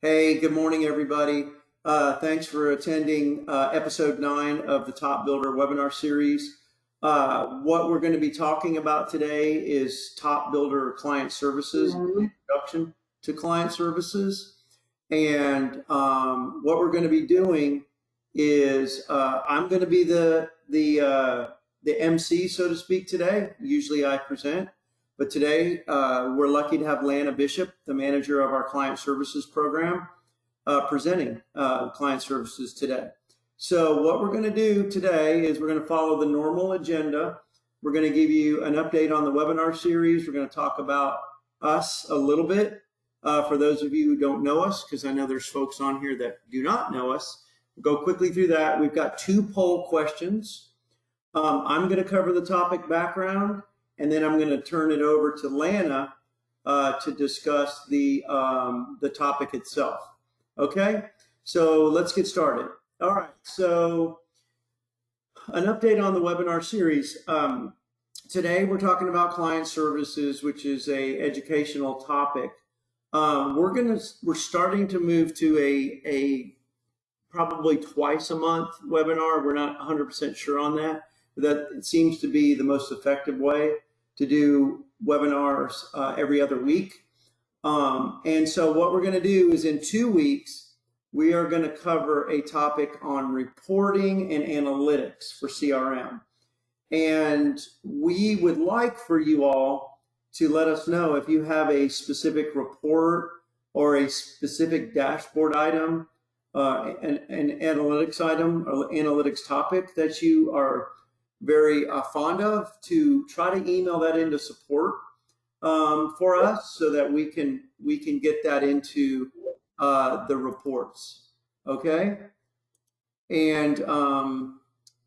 Hey, good morning, everybody. Thanks for attending episode 9 of the Top Builder webinar series. What we're going to be talking about today is Top Builder client services, introduction to client services. And what we're going to be doing is I'm going to be the MC, so to speak, today. Usually I present. But today, we're lucky to have Lana Bishop, the manager of our client services program, presenting client services today. So what we're going to do today is we're going to follow the normal agenda. We're going to give you an update on the webinar series. We're going to talk about us a little bit. For those of you who don't know us, because I know there's folks on here that do not know us, we'll go quickly through that. We've got 2 poll questions. I'm going to cover the topic background, and then I'm going to turn it over to Lana to discuss the topic itself. Okay, so let's get started. All right, so an update on the webinar series. Today we're talking about client services, which is a educational topic. We're starting to move to a probably twice a month webinar. We're not 100% sure on that. That it seems to be the most effective way to do webinars every other week. And so what we're going to do is in 2 weeks, we are going to cover a topic on reporting and analytics for CRM. And we would like for you all to let us know if you have a specific report or a specific dashboard item, an analytics item or analytics topic that you are very fond of, to try to email that into support for us so that we can get that into the reports. Okay, and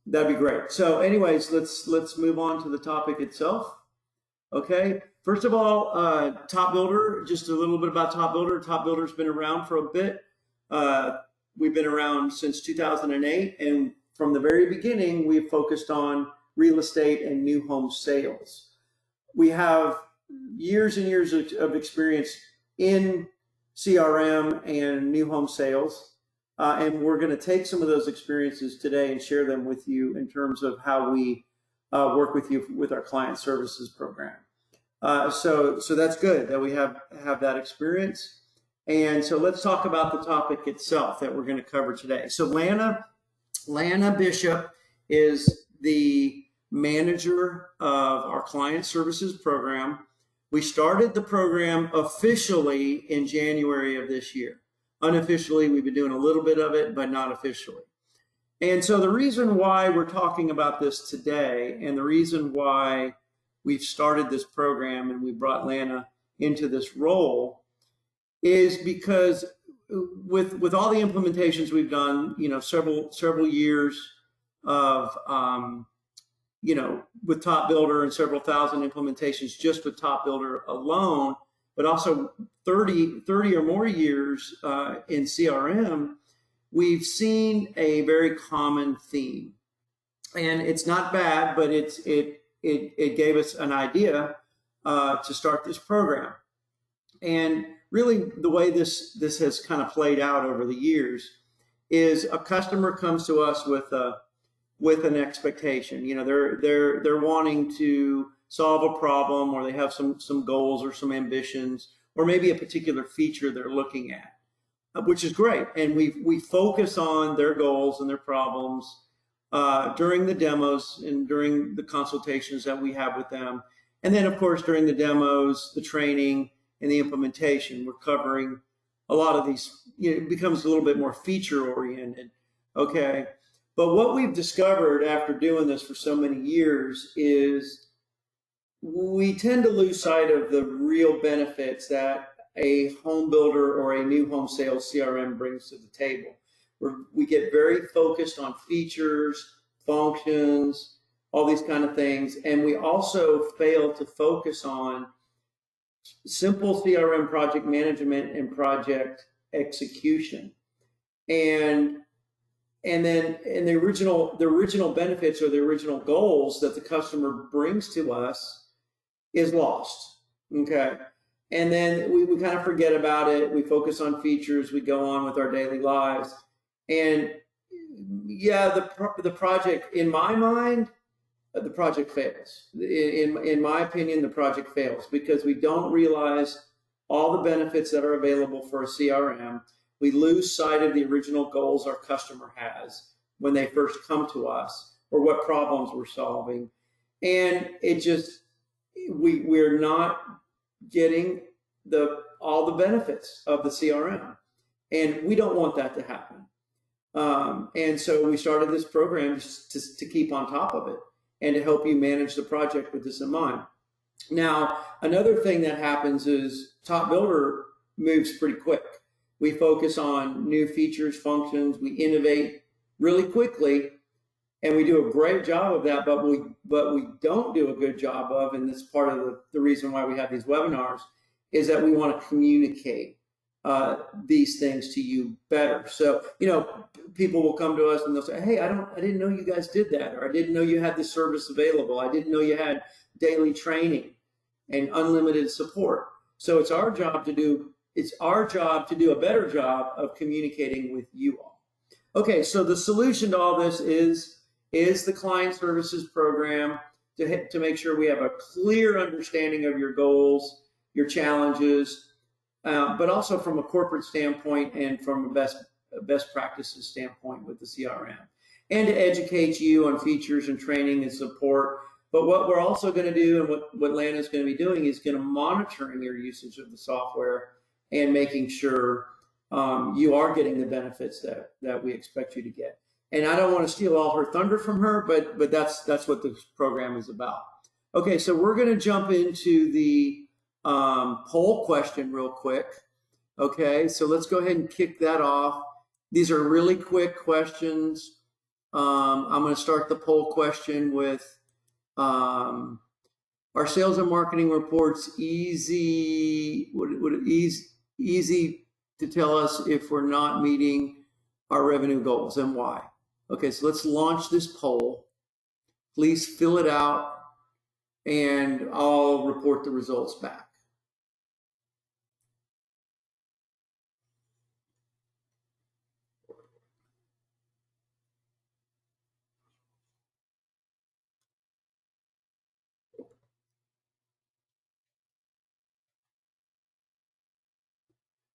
that'd be great. So anyways, let's move on to the topic itself. Okay, first of all, Top Builder, just a little bit about Top Builder. Top Builder's been around for a bit. We've been around since 2008, and from the very beginning, we've focused on real estate and new home sales. We have years and years of experience in CRM and new home sales, and we're going to take some of those experiences today and share them with you in terms of how we work with you with our client services program. So that's good that we have that experience. And so let's talk about the topic itself that we're going to cover today. So Lana Bishop is the manager of our client services program. We started the program officially in January of this year. Unofficially, we've been doing a little bit of it, but not officially. And so the reason why we're talking about this today, and the reason why we've started this program and we brought Lana into this role, is because with all the implementations we've done, several years of, with Top Builder and several thousand implementations just with Top Builder alone, but also 30 or more years in CRM, we've seen a very common theme. And it's not bad, but it gave us an idea to start this program. And really, the way this has kind of played out over the years is a customer comes to us with an expectation. They're wanting to solve a problem, or they have some goals or some ambitions, or maybe a particular feature they're looking at, which is great. And we focus on their goals and their problems during the demos and during the consultations that we have with them. And then, of course, during the demos, the training, and the implementation, we're covering a lot of these. It becomes a little bit more feature oriented. Okay. But what we've discovered after doing this for so many years is we tend to lose sight of the real benefits that a home builder or a new home sales CRM brings to the table. We get very focused on features, functions, all these kind of things. And we also fail to focus on simple CRM project management and project execution. And the original benefits or the original goals that the customer brings to us is lost. Okay. and then we kind of forget about it. We focus on features. We go on with our daily lives. And yeah, the project, in my mind, the project fails. In my opinion, the project fails because we don't realize all the benefits that are available for a CRM. We lose sight of the original goals our customer has when they first come to us, or what problems we're solving. And it just, we're not getting all the benefits of the CRM. And we don't want that to happen. And so we started this program to keep on top of it and to help you manage the project with this in mind. Now, another thing that happens is TopBuilder moves pretty quick. We focus on new features, functions, we innovate really quickly, and we do a great job of that, but we don't do a good job of, and that's part of the reason why we have these webinars, is that we want to communicate these things to you better. So, people will come to us and they'll say, hey, I didn't know you guys did that, or I didn't know you had this service available. I didn't know you had daily training and unlimited support. So it's our job to do a better job of communicating with you all. Okay, so the solution to all this is the client services program to make sure we have a clear understanding of your goals, your challenges, but also from a corporate standpoint and from a best practices standpoint with the CRM, and to educate you on features and training and support. But what we're also going to do, and what Lana's going to be doing, is going to monitoring your usage of the software and making sure you are getting the benefits that we expect you to get. And I don't want to steal all her thunder from her, but that's what this program is about. Okay, so we're going to jump into the poll question real quick. Okay, so let's go ahead and kick that off. These are really quick questions. I'm going to start the poll question with, are sales and marketing reports easy to tell us if we're not meeting our revenue goals, and why? Okay, so let's launch this poll. Please fill it out and I'll report the results back.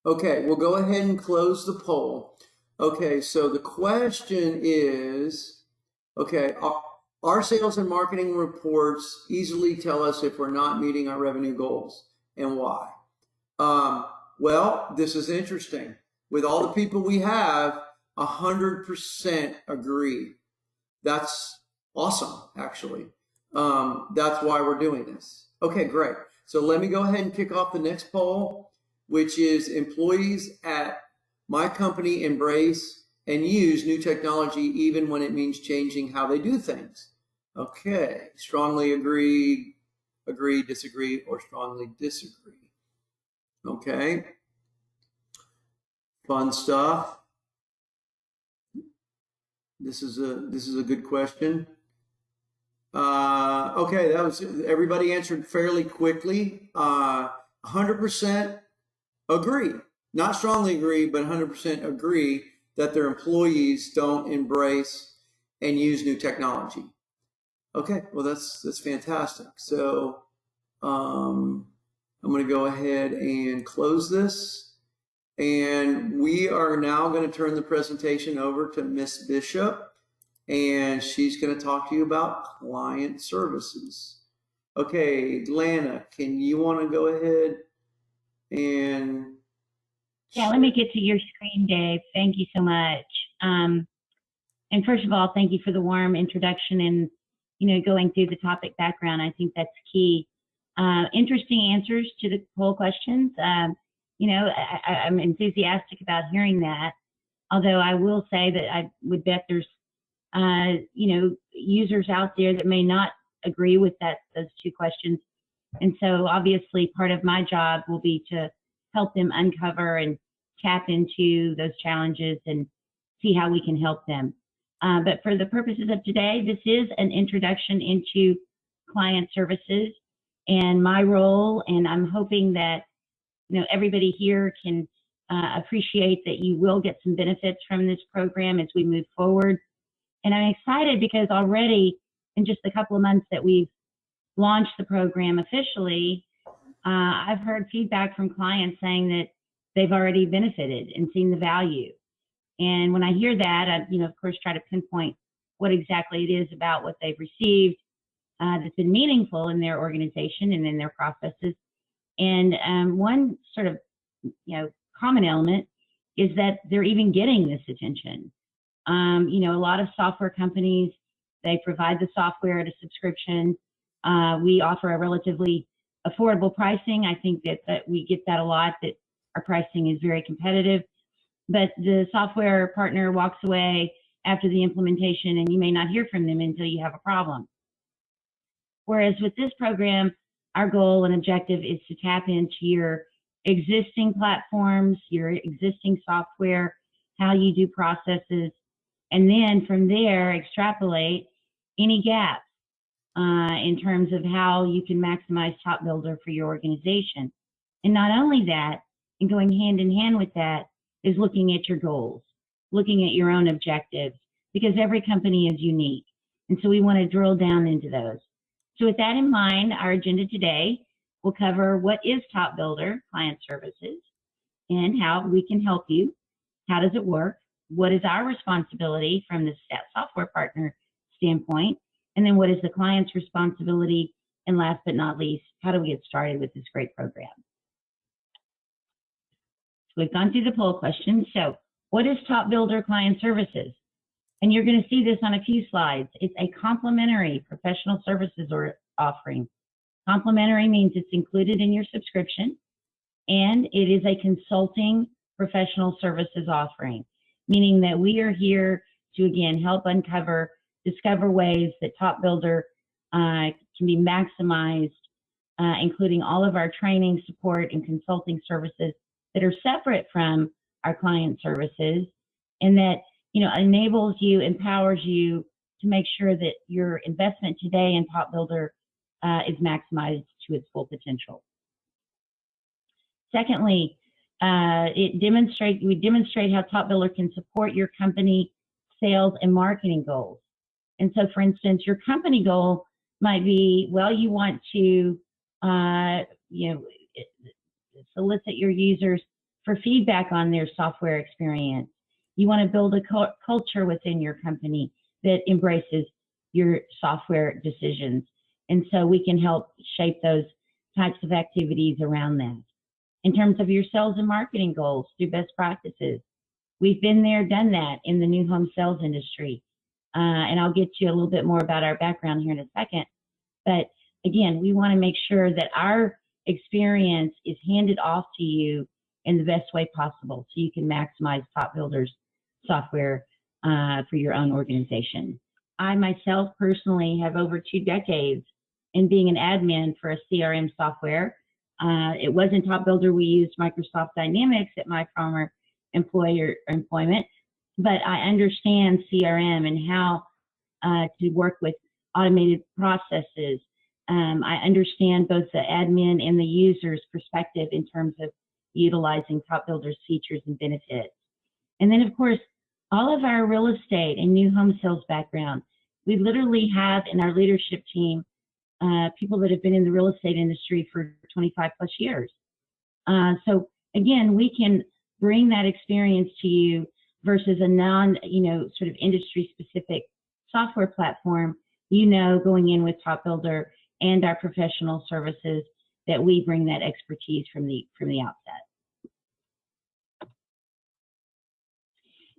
Okay, we'll go ahead and close the poll. Okay, so the question is, okay, our sales and marketing reports easily tell us if we're not meeting our revenue goals, and why? Well, this is interesting. With all the people we have, 100% agree. That's awesome, actually. That's why we're doing this. Okay, great. So let me go ahead and kick off the next poll, which is, employees at my company embrace and use new technology even when it means changing how they do things. Okay, strongly agree, disagree, or strongly disagree. Okay, fun stuff. This is a good question. Okay, that was, everybody answered fairly quickly. 100% agree, not strongly agree, but 100% agree that their employees don't embrace and use new technology. Okay, well that's fantastic. So I'm going to go ahead and close this, and we are now going to turn the presentation over to Miss Bishop, and she's going to talk to you about client services. Okay, Lana, you want to go ahead and... Yeah, let me get to your screen, Dave. Thank you so much. And first of all, thank you for the warm introduction and, going through the topic background. I think that's key. Interesting answers to the poll questions. I'm enthusiastic about hearing that. Although I will say that I would bet there's, users out there that may not agree with those two questions. And so obviously part of my job will be to help them uncover and tap into those challenges and see how we can help them. But for the purposes of today, this is an introduction into client services and my role, and I'm hoping that everybody here can appreciate that you will get some benefits from this program as we move forward. And I'm excited because already in just a couple of months that we've launched the program officially, I've heard feedback from clients saying that they've already benefited and seen the value. And when I hear that, I, of course, try to pinpoint what exactly it is about what they've received that's been meaningful in their organization and in their processes. And one sort of, common element is that they're even getting this attention. A lot of software companies, they provide the software at a subscription. We offer a relatively affordable pricing. I think that we get that a lot, that our pricing is very competitive. But the software partner walks away after the implementation, and you may not hear from them until you have a problem. Whereas with this program, our goal and objective is to tap into your existing platforms, your existing software, how you do processes, and then from there extrapolate any gaps in terms of how you can maximize TopBuilder for your organization. And not only that, and going hand in hand with that is looking at your goals, looking at your own objectives, because every company is unique. And so we want to drill down into those. So with that in mind, our agenda today will cover what is TopBuilder Client Services and how we can help you. How does it work? What is our responsibility from the software partner standpoint? And then what is the client's responsibility? And last but not least, how do we get started with this great program? So we've gone through the poll questions. So what is TopBuilder Client Services? And you're going to see this on a few slides. It's a complementary professional services offering. Complementary means it's included in your subscription, and it is a consulting professional services offering, meaning that we are here to, again, help discover ways that TopBuilder can be maximized, including all of our training, support, and consulting services that are separate from our client services, and that enables you, empowers you to make sure that your investment today in TopBuilder is maximized to its full potential. Secondly, we demonstrate how TopBuilder can support your company sales and marketing goals. And so, for instance, your company goal might be, well, you want to, solicit your users for feedback on their software experience. You want to build a culture within your company that embraces your software decisions. And so we can help shape those types of activities around that. In terms of your sales and marketing goals, through best practices, we've been there, done that in the new home sales industry. And I'll get to you a little bit more about our background here in a second. But again, we want to make sure that our experience is handed off to you in the best way possible so you can maximize TopBuilder's software for your own organization. I myself personally have over 2 decades in being an admin for a CRM software. It wasn't TopBuilder. We used Microsoft Dynamics at my former employment, but I understand CRM and how to work with automated processes. I understand both the admin and the user's perspective in terms of utilizing TopBuilder's features and benefits. And then, of course, all of our real estate and new home sales background. We literally have in our leadership team people that have been in the real estate industry for 25 plus years. So again, we can bring that experience to you versus a sort of industry specific software platform, going in with TopBuilder and our professional services, that we bring that expertise from the outset.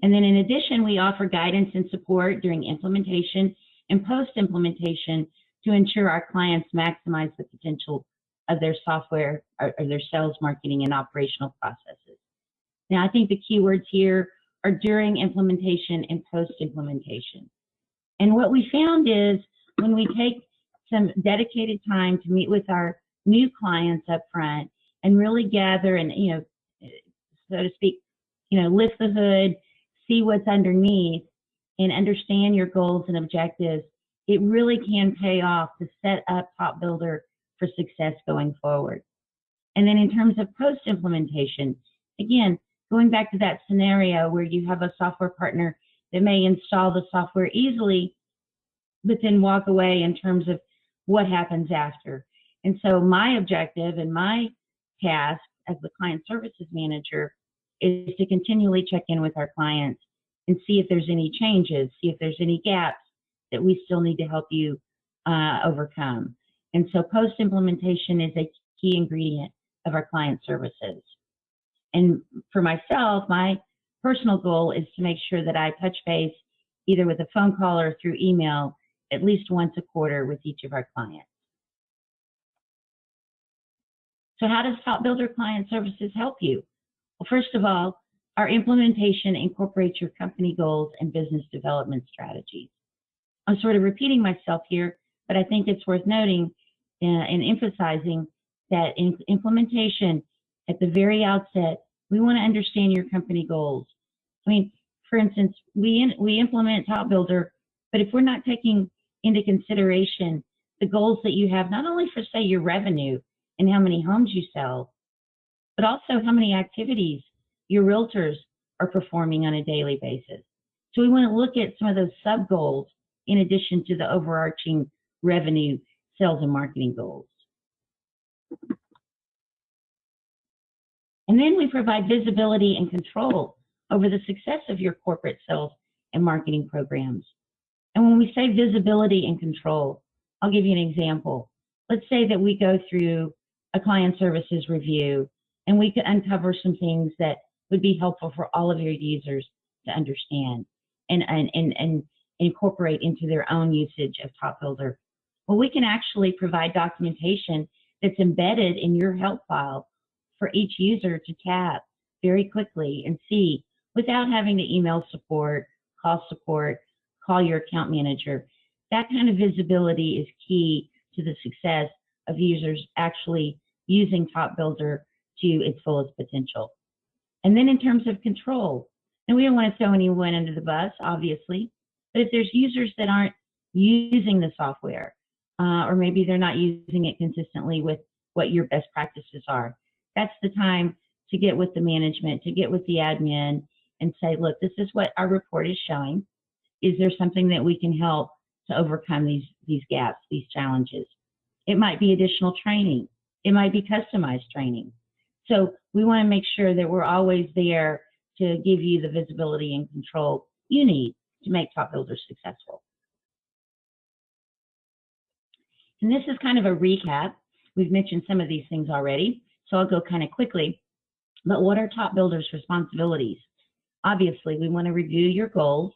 And then in addition, we offer guidance and support during implementation and post-implementation to ensure our clients maximize the potential of their software or their sales, marketing, and operational processes. Now, I think the keywords here are during implementation and post-implementation. And what we found is when we take some dedicated time to meet with our new clients up front and really gather and, so to speak, lift the hood, see what's underneath, and understand your goals and objectives, it really can pay off to set up TopBuilder for success going forward. And then in terms of post-implementation, again, going back to that scenario where you have a software partner that may install the software easily, but then walk away in terms of what happens after. And so my objective and my task as the client services manager is to continually check in with our clients and see if there's any changes, see if there's any gaps that we still need to help you overcome. And so post-implementation is a key ingredient of our client services. And for myself, my personal goal is to make sure that I touch base either with a phone call or through email at least once a quarter with each of our clients. So how does TopBuilder Client Services help you? Well, first of all, our implementation incorporates your company goals and business development strategies. I'm sort of repeating myself here, but I think it's worth noting and emphasizing that in implementation, at the very outset, we want to understand your company goals. I mean, for instance, we implement TopBuilder, but if we're not taking into consideration the goals that you have, not only for, say, your revenue and how many homes you sell, but also how many activities your realtors are performing on a daily basis. So we want to look at some of those sub-goals in addition to the overarching revenue, sales, and marketing goals. And then we provide visibility and control over the success of your corporate sales and marketing programs. And when we say visibility and control, I'll give you an example. Let's say that we go through a client services review and we could uncover some things that would be helpful for all of your users to understand and incorporate into their own usage of TopBuilder. Well, we can actually provide documentation that's embedded in your help file for each user to tap very quickly and see without having to email support, call your account manager. That kind of visibility is key to the success of users actually using TopBuilder to its fullest potential. And then in terms of control, and we don't want to throw anyone under the bus, obviously, but if there's users that aren't using the software, or maybe they're not using it consistently with what your best practices are, that's the time to get with the management, to get with the admin and say, look, this is what our report is showing. Is there something that we can help to overcome these gaps, these challenges? It might be additional training. It might be customized training. So we want to make sure that we're always there to give you the visibility and control you need to make TopBuilder successful. And this is kind of a recap. We've mentioned some of these things already, so I'll go kind of quickly. But what are TopBuilder's responsibilities? Obviously, we want to review your goals,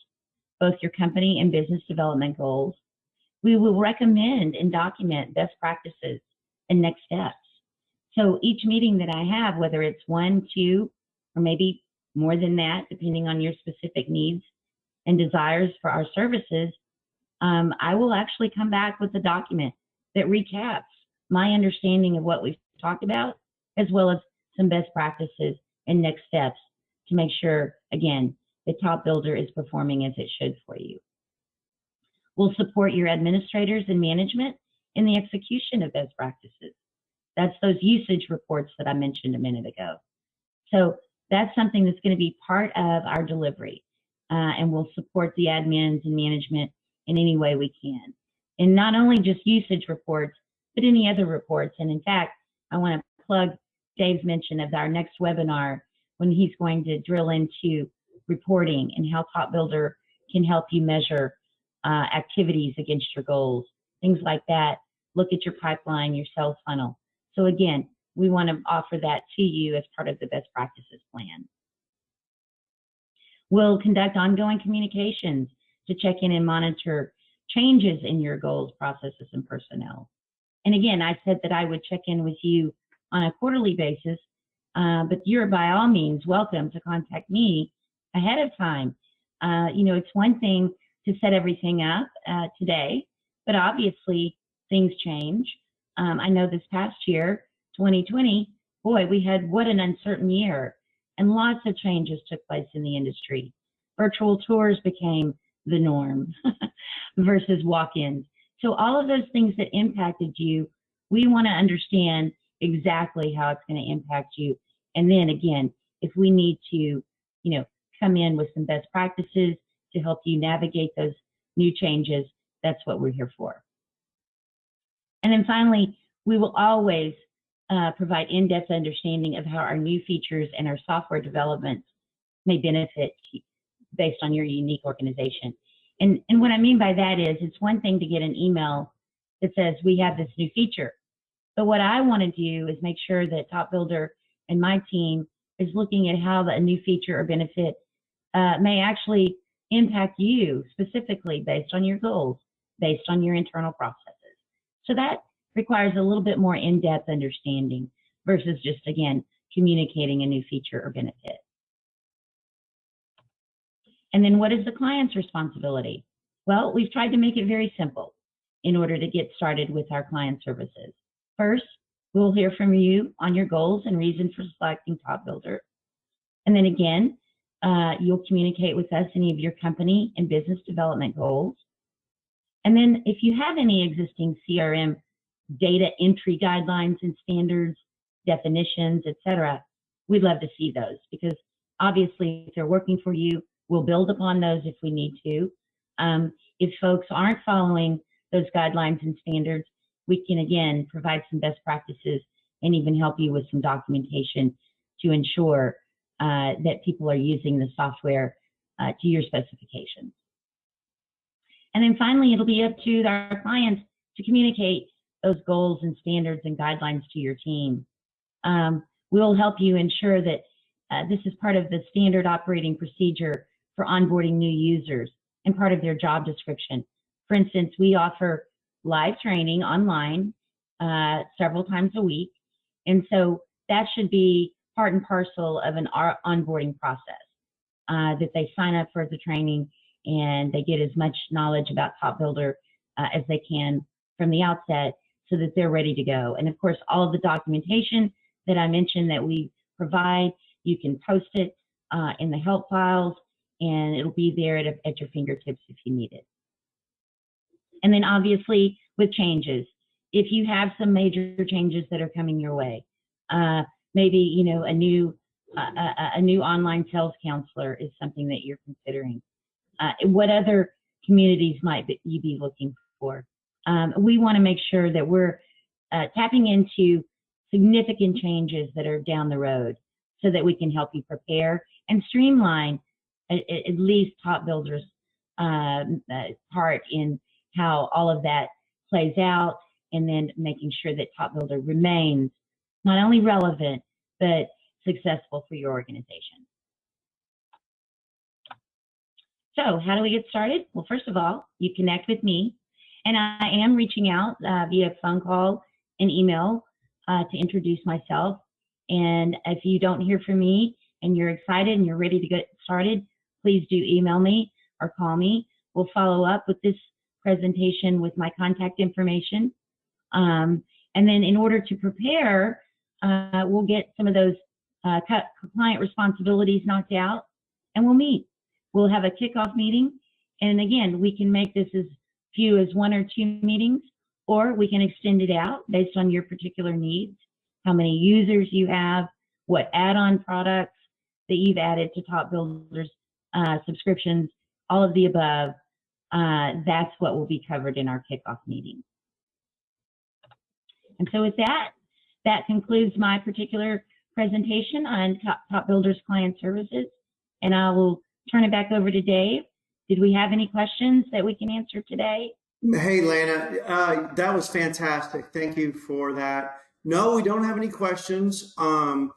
both your company and business development goals. We will recommend and document best practices and next steps. So each meeting that I have, whether it's 1, 2, or maybe more than that, depending on your specific needs and desires for our services, I will actually come back with a document that recaps my understanding of what we've talked about, as well as some best practices and next steps to make sure, again, that TopBuilder is performing as it should for you. We'll support your administrators and management in the execution of best practices. That's those usage reports that I mentioned a minute ago. So that's something that's going to be part of our delivery, and we'll support the admins and management in any way we can. And not only just usage reports, but any other reports. And in fact, I want to plug Dave's mention of our next webinar when he's going to drill into reporting and how TopBuilder can help you measure activities against your goals, things like that. Look at your pipeline, your sales funnel. So again, we want to offer that to you as part of the best practices plan. We'll conduct ongoing communications to check in and monitor changes in your goals, processes, and personnel. And again, I said that I would check in with you on a quarterly basis, but you're by all means welcome to contact me ahead of time. You know, it's one thing to set everything up today, but obviously things change. I know this past year, 2020, boy, we had what an uncertain year, and lots of changes took place in the industry. Virtual tours became the norm versus walk-ins. So all of those things that impacted you, we want to understand exactly how it's going to impact you. And then again, if we need to, come in with some best practices to help you navigate those new changes, that's what we're here for. And then finally, we will always provide in-depth understanding of how our new features and our software developments may benefit based on your unique organization. And what I mean by that is, it's one thing to get an email that says we have this new feature, but what I want to do is make sure that TopBuilder and my team is looking at how the new feature or benefit may actually impact you specifically based on your goals, based on your internal processes. So that requires a little bit more in-depth understanding versus just, again, communicating a new feature or benefit. And then what is the client's responsibility? Well, we've tried to make it very simple in order to get started with our client services. First, we'll hear from you on your goals and reason for selecting TopBuilder. And then again, you'll communicate with us any of your company and business development goals. And then if you have any existing CRM data entry guidelines and standards, definitions, etc., we'd love to see those, because obviously if they're working for you, we'll build upon those if we need to. If folks aren't following those guidelines and standards, we can again provide some best practices and even help you with some documentation to ensure that people are using the software to your specifications. And then finally, it'll be up to our clients to communicate those goals and standards and guidelines to your team. We'll help you ensure that this is part of the standard operating procedure for onboarding new users and part of their job description. For instance, we offer live training online several times a week. And so that should be part and parcel of an onboarding process, that they sign up for the training and they get as much knowledge about TopBuilder as they can from the outset so that they're ready to go. And of course, all of the documentation that I mentioned that we provide, you can post it in the help files, and it'll be there at your fingertips if you need it. And then obviously with changes, if you have some major changes that are coming your way, maybe a new online sales counselor is something that you're considering. What other communities might you be looking for? We want to make sure that we're tapping into significant changes that are down the road so that we can help you prepare and streamline at least TopBuilder's part in how all of that plays out, and then making sure that TopBuilder remains not only relevant, but successful for your organization. So how do we get started? Well, first of all, you connect with me, and I am reaching out via phone call and email to introduce myself. And if you don't hear from me and you're excited and you're ready to get started, please do email me or call me. We'll follow up with this presentation with my contact information. And then in order to prepare, we'll get some of those client responsibilities knocked out, and we'll meet. We'll have a kickoff meeting. And again, we can make this as few as 1 or 2 meetings, or we can extend it out based on your particular needs, how many users you have, what add-on products that you've added to TopBuilder's subscriptions, all of the above. That's what will be covered in our kickoff meeting. And so with that, that concludes my particular presentation on TopBuilder's client services. And I will turn it back over to Dave. Did we have any questions that we can answer today? Hey, Lana, that was fantastic. Thank you for that. No, we don't have any questions. I'm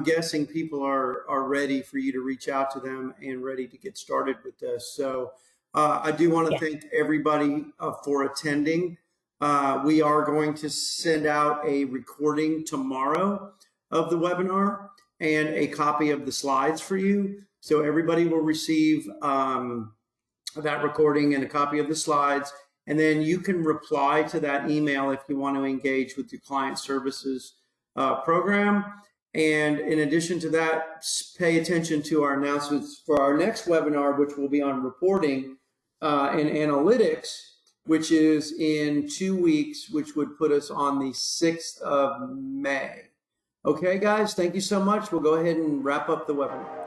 guessing people are ready for you to reach out to them and ready to get started with this. So I do want to thank everybody for attending. We are going to send out a recording tomorrow of the webinar and a copy of the slides for you. So everybody will receive that recording and a copy of the slides. And then you can reply to that email if you want to engage with your client services program. And in addition to that, pay attention to our announcements for our next webinar, which will be on reporting and analytics. which is in 2 weeks, which would put us on the 6th of May. Okay, guys, thank you so much. We'll go ahead and wrap up the webinar.